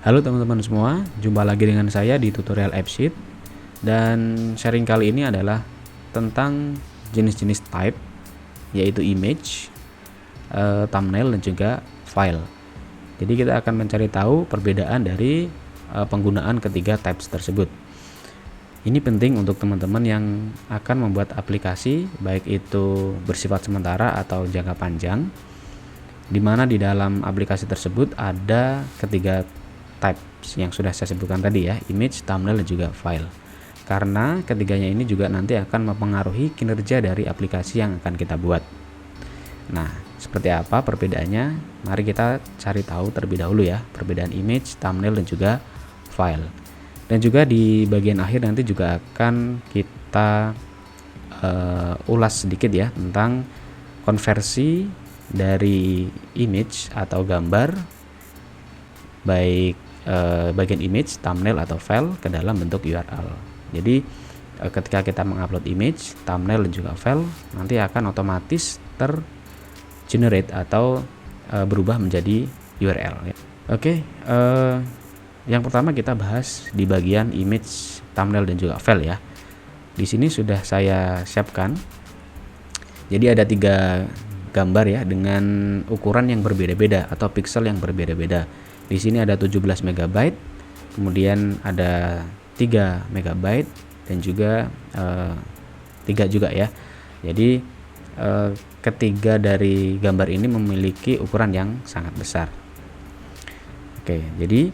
Halo teman-teman semua, jumpa lagi dengan saya di tutorial AppSheet. Dan sharing kali ini adalah tentang jenis-jenis type, yaitu image, thumbnail, dan juga file. Jadi kita akan mencari tahu perbedaan dari penggunaan ketiga types tersebut. Ini penting untuk teman-teman yang akan membuat aplikasi, baik itu bersifat sementara atau jangka panjang, di mana di dalam aplikasi tersebut ada ketiga types yang sudah saya sebutkan tadi ya, image, thumbnail, dan juga file. Karena ketiganya ini juga nanti akan mempengaruhi kinerja dari aplikasi yang akan kita buat. Nah, seperti apa perbedaannya? Mari kita cari tahu terlebih dahulu ya, perbedaan image, thumbnail, dan juga file. Dan juga di bagian akhir nanti juga akan kita ulas sedikit ya tentang konversi dari image atau gambar, baik bagian image, thumbnail, atau file ke dalam bentuk URL. Jadi ketika kita mengupload image, thumbnail, dan juga file, nanti akan otomatis tergenerate atau berubah menjadi URL ya. Oke, yang pertama kita bahas di bagian image, thumbnail, dan juga file ya. Di sini sudah saya siapkan. Jadi ada 3 gambar ya dengan ukuran yang berbeda-beda atau pixel yang berbeda-beda. Di sini ada 17 MB, kemudian ada 3 MB, dan juga 3 juga ya. Jadi ketiga dari gambar ini memiliki ukuran yang sangat besar. Oke, jadi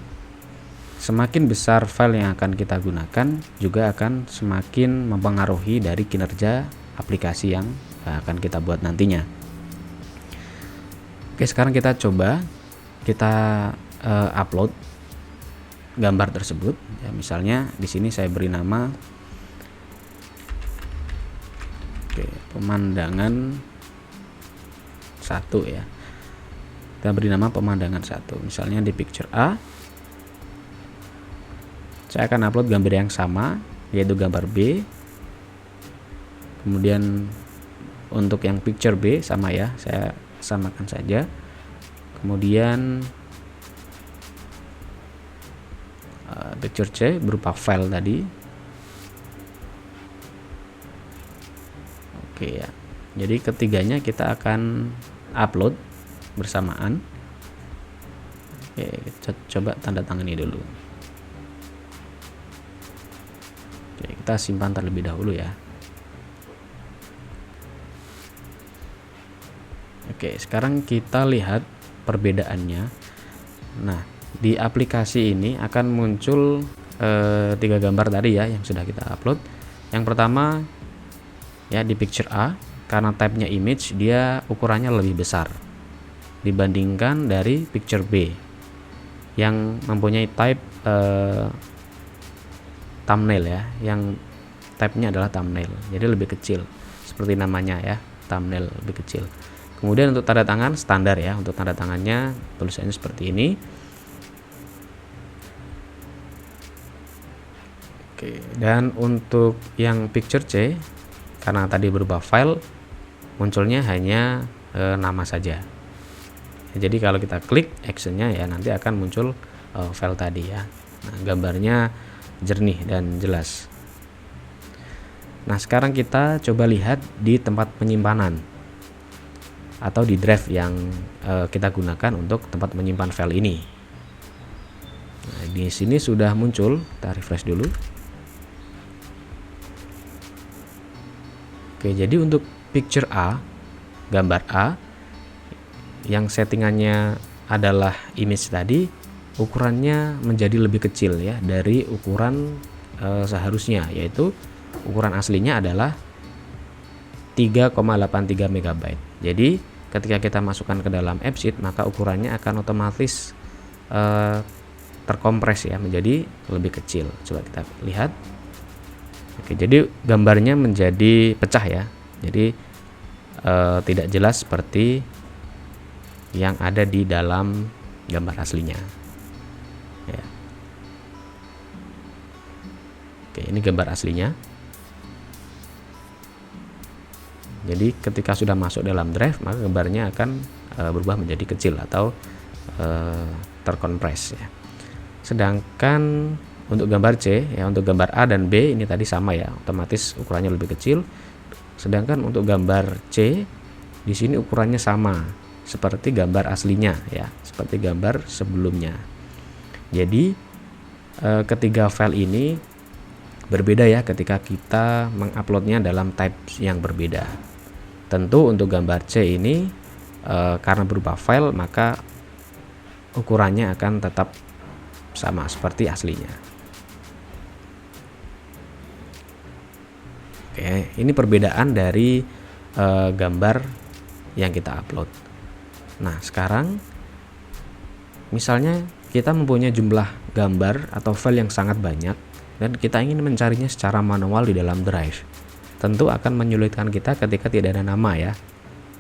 semakin besar file yang akan kita gunakan juga akan semakin mempengaruhi dari kinerja aplikasi yang akan kita buat nantinya. Oke, sekarang kita coba upload gambar tersebut ya. Misalnya di sini saya beri nama pemandangan 1 ya. Kita beri nama pemandangan 1. Misalnya di picture A saya akan upload gambar yang sama, yaitu gambar B. Kemudian untuk yang picture B sama ya, saya samakan saja. Kemudian picture C berupa file tadi. Oke ya. Jadi ketiganya kita akan upload bersamaan. Oke, coba tanda tangani dulu. Oke, kita simpan terlebih dahulu ya. Oke, sekarang kita lihat perbedaannya. Nah, di aplikasi ini akan muncul 3 gambar tadi ya yang sudah kita upload. Yang pertama ya di picture A, karena type-nya image, dia ukurannya lebih besar dibandingkan dari picture B yang mempunyai type thumbnail ya, yang type-nya adalah thumbnail, jadi lebih kecil seperti namanya ya, thumbnail lebih kecil. Kemudian untuk tanda tangan standar ya, untuk tanda tangannya tulisannya seperti ini. Oke, dan untuk yang picture C, karena tadi berubah file, munculnya hanya nama saja. Jadi kalau kita klik actionnya ya, nanti akan muncul file tadi ya. Nah, gambarnya jernih dan jelas. Nah, sekarang kita coba lihat di tempat penyimpanan atau di drive yang kita gunakan untuk tempat menyimpan file ini. Nah, di sini sudah muncul, kita refresh dulu. Oke, jadi untuk picture A, gambar A yang settingannya adalah image tadi, ukurannya menjadi lebih kecil ya dari ukuran seharusnya, yaitu ukuran aslinya adalah 3,83 MB. Jadi ketika kita masukkan ke dalam AppSheet, maka ukurannya akan otomatis terkompres ya menjadi lebih kecil. Coba kita lihat. Oke, jadi gambarnya menjadi pecah ya. Jadi tidak jelas seperti yang ada di dalam gambar aslinya. Ya. Oke, ini gambar aslinya. Jadi ketika sudah masuk dalam drive, maka gambarnya akan berubah menjadi kecil atau terkompres ya. Sedangkan untuk gambar C ya, untuk gambar A dan B ini tadi sama ya, otomatis ukurannya lebih kecil. Sedangkan untuk gambar C di sini ukurannya sama seperti gambar aslinya ya, seperti gambar sebelumnya. Jadi ketiga file ini berbeda ya ketika kita menguploadnya dalam type yang berbeda. Tentu untuk gambar C ini karena berupa file, maka ukurannya akan tetap sama seperti aslinya. Oke, ini perbedaan dari gambar yang kita upload. Nah, sekarang misalnya kita mempunyai jumlah gambar atau file yang sangat banyak dan kita ingin mencarinya secara manual di dalam Drive. Tentu akan menyulitkan kita ketika tidak ada nama ya.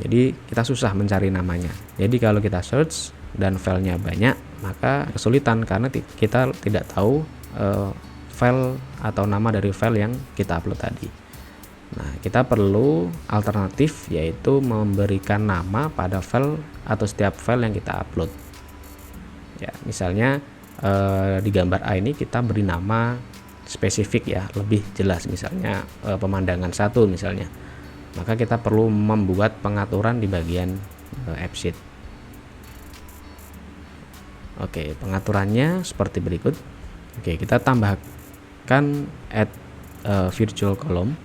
Jadi kita susah mencari namanya. Jadi kalau kita search dan filenya banyak, maka kesulitan karena kita tidak tahu file atau nama dari file yang kita upload tadi. Nah, kita perlu alternatif, yaitu memberikan nama pada file atau setiap file yang kita upload. Ya, misalnya di gambar A ini kita beri nama spesifik ya, lebih jelas, misalnya pemandangan 1 misalnya. Maka kita perlu membuat pengaturan di bagian AppSheet. Oke, pengaturannya seperti berikut. Oke, kita tambahkan add virtual column.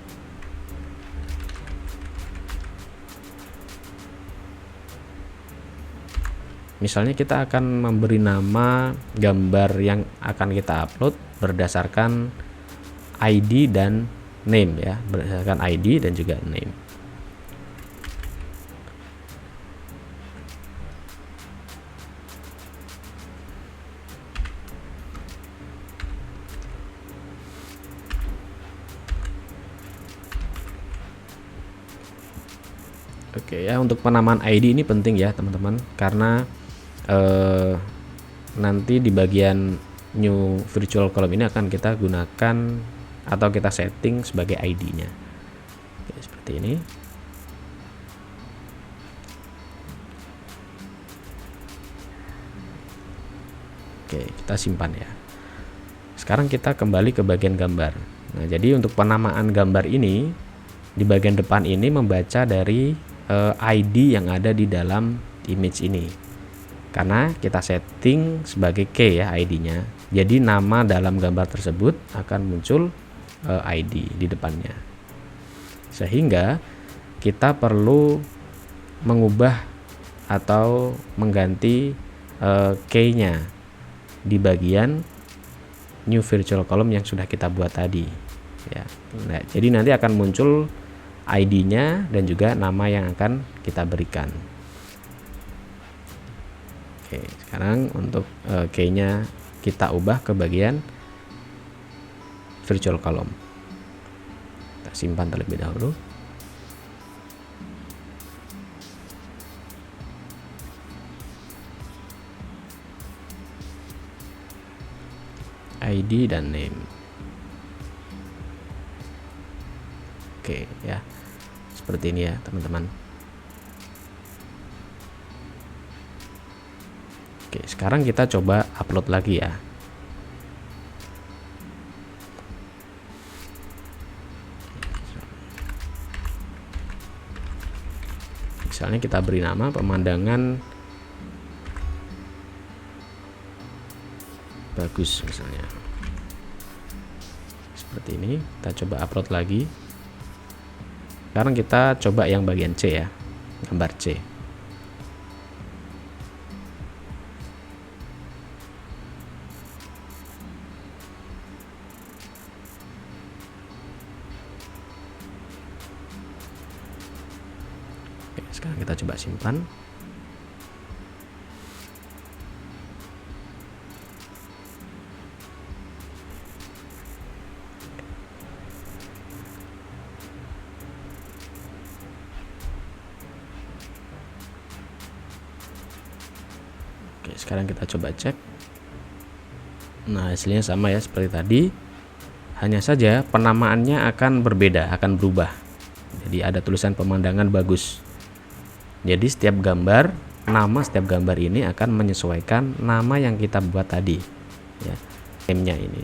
Misalnya kita akan memberi nama gambar yang akan kita upload berdasarkan ID dan name ya, berdasarkan ID dan juga name. Oke ya, untuk penamaan ID ini penting ya teman-teman, karena nanti di bagian new virtual column ini akan kita gunakan atau kita setting sebagai ID-nya. Oke, seperti ini. Oke, kita simpan ya. Sekarang kita kembali ke bagian gambar. Nah, jadi untuk penamaan gambar ini di bagian depan ini membaca dari ID yang ada di dalam image ini. Karena kita setting sebagai key ya ID-nya. Jadi nama dalam gambar tersebut akan muncul ID di depannya. Sehingga kita perlu mengubah atau mengganti key-nya di bagian new virtual column yang sudah kita buat tadi ya. Nah, jadi nanti akan muncul ID-nya dan juga nama yang akan kita berikan. Oke, sekarang untuk key-nya kita ubah ke bagian virtual column. Kita simpan terlebih dahulu. ID dan name. Oke ya, seperti ini ya teman-teman. Oke, sekarang kita coba upload lagi ya. Misalnya kita beri nama pemandangan bagus misalnya. Seperti ini, kita coba upload lagi. Sekarang kita coba yang bagian C ya, gambar C. Oke, sekarang kita coba simpan. Oke, sekarang kita coba cek. Nah, hasilnya sama ya seperti tadi. Hanya saja penamaannya akan berbeda, akan berubah. Jadi ada tulisan pemandangan bagus. Jadi setiap gambar, nama setiap gambar ini akan menyesuaikan nama yang kita buat tadi. ya, name-nya ini.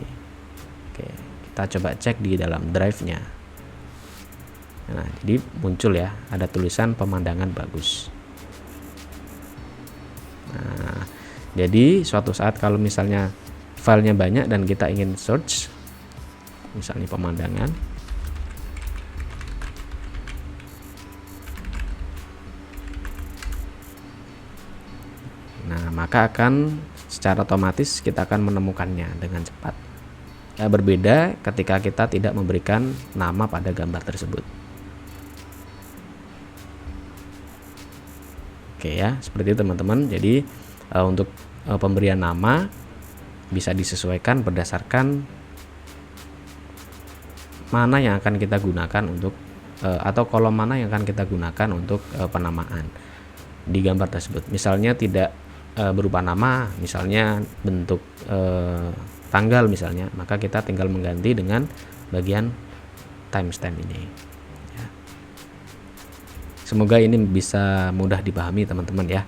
Oke, kita coba cek di dalam drive-nya. Nah, jadi muncul ya, ada tulisan pemandangan bagus. Nah, jadi suatu saat kalau misalnya filenya banyak dan kita ingin search, misalnya pemandangan, nah maka akan secara otomatis kita akan menemukannya dengan cepat. Ya, berbeda ketika kita tidak memberikan nama pada gambar tersebut. Oke ya, seperti itu teman-teman. Jadi untuk pemberian nama bisa disesuaikan berdasarkan mana yang akan kita gunakan untuk atau kolom mana yang akan kita gunakan untuk penamaan di gambar tersebut. Misalnya tidak berupa nama, misalnya bentuk tanggal misalnya, maka kita tinggal mengganti dengan bagian timestamp ini ya. Semoga ini bisa mudah dipahami teman-teman ya.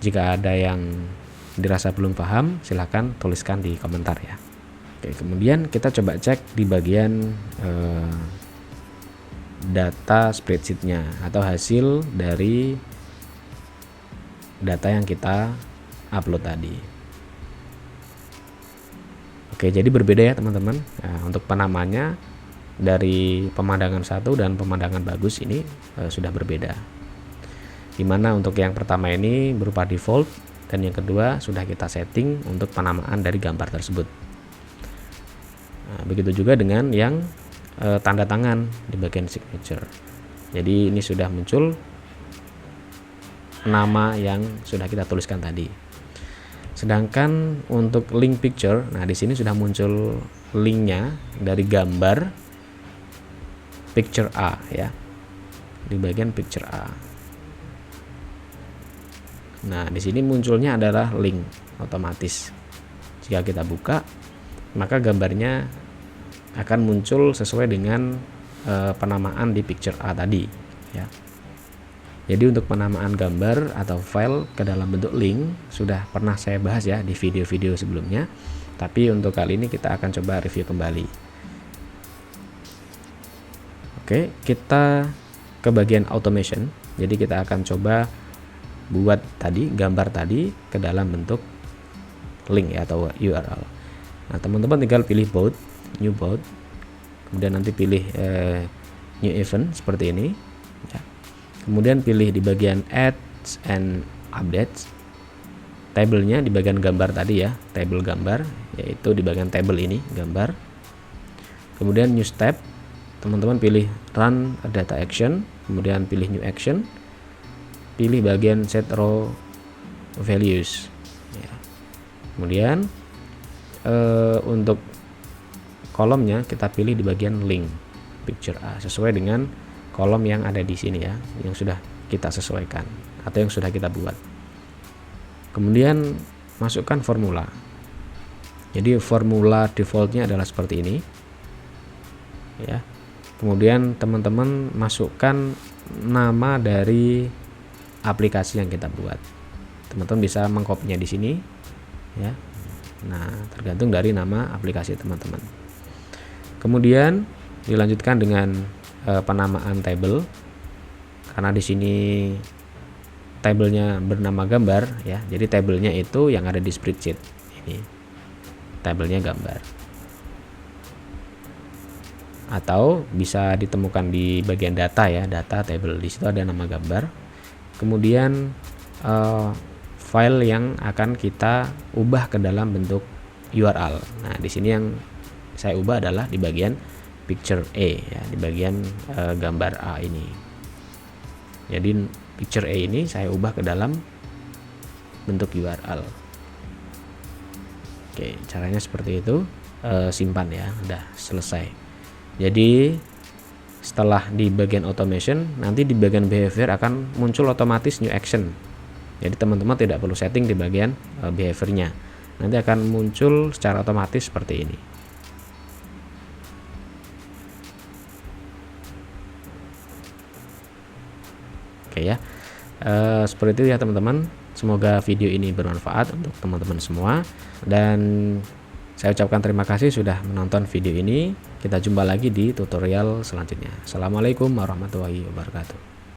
Jika ada yang dirasa belum paham, silahkan tuliskan di komentar ya. Oke, kemudian kita coba cek di bagian data spreadsheetnya atau hasil dari data yang kita upload tadi. Oke, jadi berbeda ya teman-teman. Nah, untuk penamanya dari pemandangan satu dan pemandangan bagus ini sudah berbeda. Dimana untuk yang pertama ini berupa default dan yang kedua sudah kita setting untuk penamaan dari gambar tersebut. Nah, begitu juga dengan yang tanda tangan di bagian signature. Jadi ini sudah muncul nama yang sudah kita tuliskan tadi. Sedangkan untuk link picture, nah di sini sudah muncul linknya dari gambar picture A ya, di bagian picture A. Nah di sini munculnya adalah link otomatis. Jika kita buka, maka gambarnya akan muncul sesuai dengan penamaan di picture A tadi ya. Jadi untuk penamaan gambar atau file ke dalam bentuk link sudah pernah saya bahas ya di video-video sebelumnya. Tapi untuk kali ini kita akan coba review kembali. Oke, kita ke bagian automation. Jadi kita akan coba buat tadi gambar tadi ke dalam bentuk link ya, atau URL. Nah, teman-teman tinggal pilih bold, new bold. Kemudian nanti pilih new event seperti ini ya. Kemudian pilih di bagian Ads and Updates, tabelnya di bagian gambar tadi ya, tabel gambar, yaitu di bagian tabel ini gambar. Kemudian New Step, teman-teman pilih Run Data Action, kemudian pilih New Action, pilih bagian Set Row Values ya. Kemudian untuk kolomnya kita pilih di bagian Link Picture A sesuai dengan kolom yang ada di sini ya, yang sudah kita sesuaikan atau yang sudah kita buat. Kemudian masukkan formula. Jadi formula defaultnya adalah seperti ini ya. Kemudian teman-teman masukkan nama dari aplikasi yang kita buat. Teman-teman bisa mengkopinya di sini ya. Nah, tergantung dari nama aplikasi teman-teman. Kemudian dilanjutkan dengan penamaan table, karena di sini tabelnya bernama gambar ya, jadi tabelnya itu yang ada di spreadsheet ini, tabelnya gambar, atau bisa ditemukan di bagian data ya, data table, di situ ada nama gambar. Kemudian file yang akan kita ubah ke dalam bentuk URL. Nah di sini yang saya ubah adalah di bagian picture A ya, di bagian gambar A ini. Jadi picture A ini saya ubah ke dalam bentuk URL. Oke, caranya seperti itu. Simpan ya, udah selesai. Jadi setelah di bagian automation, nanti di bagian behavior akan muncul otomatis new action. Jadi teman-teman tidak perlu setting di bagian behaviornya, nanti akan muncul secara otomatis seperti ini. Oke ya, seperti itu ya teman-teman. Semoga video ini bermanfaat untuk teman-teman semua, dan Saya ucapkan terima kasih sudah menonton video ini. Kita jumpa lagi di tutorial selanjutnya. Assalamualaikum warahmatullahi wabarakatuh.